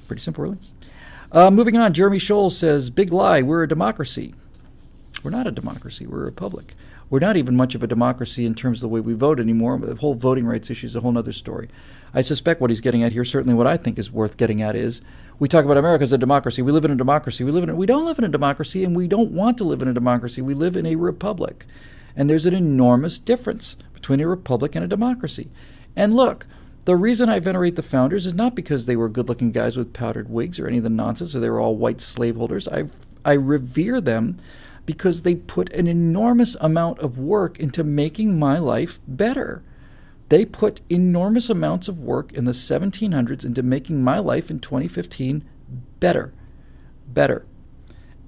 Pretty simple, really. Moving on, Jeremy Scholl says, big lie, we're a democracy. We're not a democracy, we're a republic. We're not even much of a democracy in terms of the way we vote anymore. The whole voting rights issue is a whole other story. I suspect what he's getting at here, certainly what I think is worth getting at, is we talk about America as a democracy. We live in a democracy. We don't live in a democracy, and we don't want to live in a democracy. We live in a republic. And there's an enormous difference between a republic and a democracy. And look, the reason I venerate the founders is not because they were good-looking guys with powdered wigs or any of the nonsense, or they were all white slaveholders. I revere them because they put an enormous amount of work into making my life better. They put enormous amounts of work in the 1700s into making my life in 2015 better.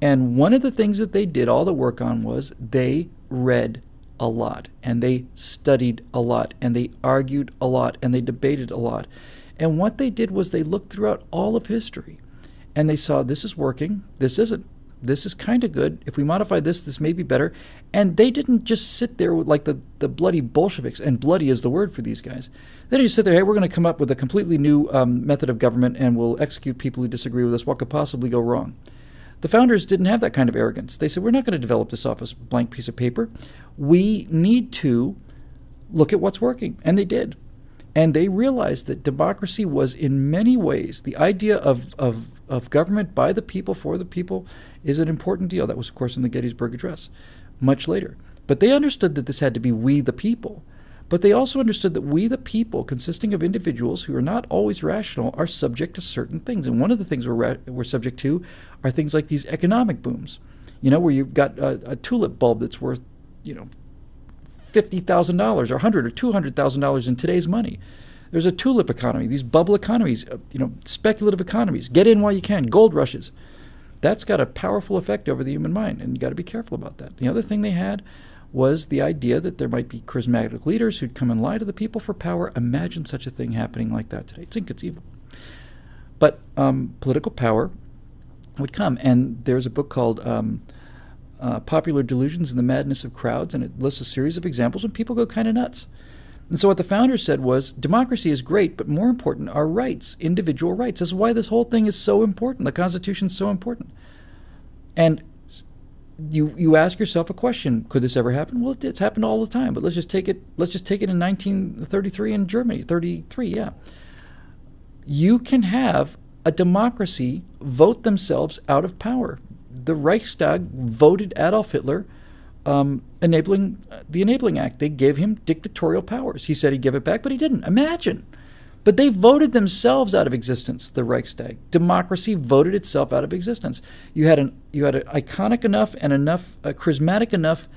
And one of the things that they did all the work on was they read a lot, and they studied a lot, and they argued a lot, and they debated a lot. And what they did was they looked throughout all of history, and they saw this is working, this isn't. This is kind of good. If we modify this, this may be better. And they didn't just sit there with like the bloody Bolsheviks, and bloody is the word for these guys. They didn't just sit there, hey, we're going to come up with a completely new method of government, and we'll execute people who disagree with us. What could possibly go wrong? The founders didn't have that kind of arrogance. They said, we're not going to develop this off a blank piece of paper. We need to look at what's working. And they did. And they realized that democracy was in many ways, the idea of government by the people, for the people, is an important deal. That was, of course, in the Gettysburg Address much later. But they understood that this had to be we the people. But they also understood that we the people, consisting of individuals who are not always rational, are subject to certain things. And one of the things we're subject to are things like these economic booms. You know, where you've got a tulip bulb that's worth, $50,000 or $100,000 or $200,000 in today's money. There's a tulip economy, these bubble economies, speculative economies. Get in while you can, gold rushes. That's got a powerful effect over the human mind, and you got to be careful about that. The other thing they had was the idea that there might be charismatic leaders who'd come and lie to the people for power. Imagine such a thing happening like that today. It's inconceivable. But political power would come, and there's a book called Popular Delusions and the Madness of Crowds, and it lists a series of examples when people go kind of nuts. And so what the founders said was, democracy is great, but more important are rights, individual rights. This is why this whole thing is so important. The Constitution is so important. And you ask yourself a question, could this ever happen? Well, it's happened all the time, but let's just take it in 1933 in Germany, 33, yeah. You can have a democracy vote themselves out of power. The Reichstag voted Adolf Hitler, enabling the Enabling Act. They gave him dictatorial powers. He said he'd give it back, but he didn't. Imagine. But they voted themselves out of existence, the Reichstag. Democracy voted itself out of existence. You had an iconic enough and a charismatic enough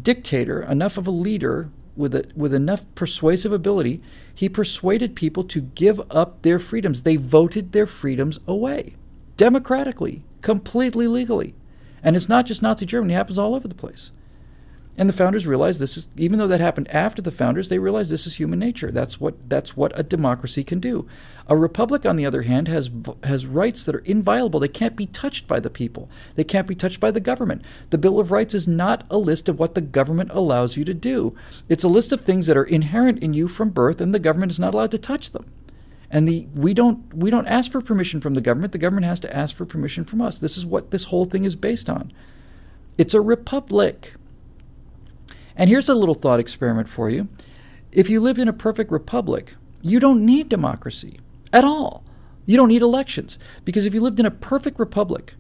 dictator, enough of a leader with enough persuasive ability. He persuaded people to give up their freedoms. They voted their freedoms away, democratically, completely legally. And it's not just Nazi Germany, it happens all over the place. And the founders realized this is, even though that happened after the founders, they realized this is human nature. That's what a democracy can do. A republic, on the other hand, has rights that are inviolable. They can't be touched by the people. They can't be touched by the government. The Bill of Rights is not a list of what the government allows you to do. It's a list of things that are inherent in you from birth, and the government is not allowed to touch them. And we don't ask for permission from the government. The government has to ask for permission from us. This is what this whole thing is based on. It's a republic. And here's a little thought experiment for you. If you lived in a perfect republic, you don't need democracy at all. You don't need elections. Because if you lived in a perfect republic,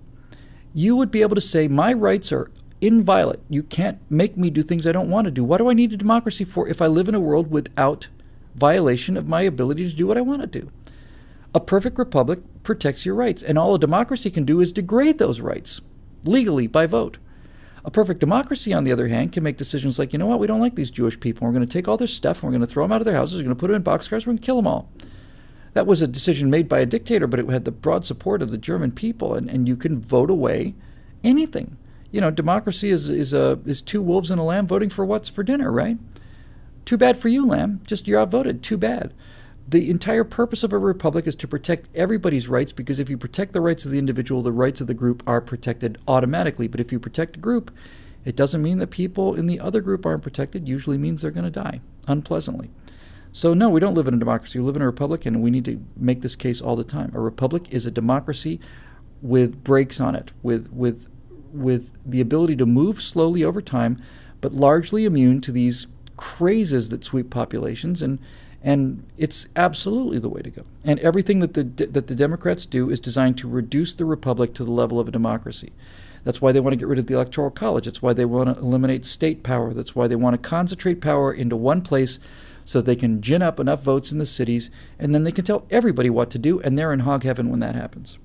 you would be able to say, my rights are inviolate. You can't make me do things I don't want to do. What do I need a democracy for if I live in a world without violation of my ability to do what I want to do? A perfect republic protects your rights, and all a democracy can do is degrade those rights legally by vote. A perfect democracy, on the other hand, can make decisions like, you know what, we don't like these Jewish people. We're going to take all their stuff, and we're going to throw them out of their houses, we're going to put them in boxcars, we're going to kill them all. That was a decision made by a dictator, but it had the broad support of the German people, and you can vote away anything. You know, democracy is two wolves and a lamb voting for what's for dinner, right? Too bad for you, lamb. Just you're outvoted. Too bad. The entire purpose of a republic is to protect everybody's rights, because if you protect the rights of the individual, the rights of the group are protected automatically. But if you protect a group, it doesn't mean that people in the other group aren't protected. Usually means they're going to die unpleasantly. So no, we don't live in a democracy. We live in a republic, and we need to make this case all the time. A republic is a democracy with brakes on it, with the ability to move slowly over time, but largely immune to these crazes that sweep populations, and it's absolutely the way to go. And everything that the Democrats do is designed to reduce the republic to the level of a democracy. That's why they want to get rid of the Electoral College. That's why they want to eliminate state power. That's why they want to concentrate power into one place so they can gin up enough votes in the cities, and then they can tell everybody what to do, and they're in hog heaven when that happens.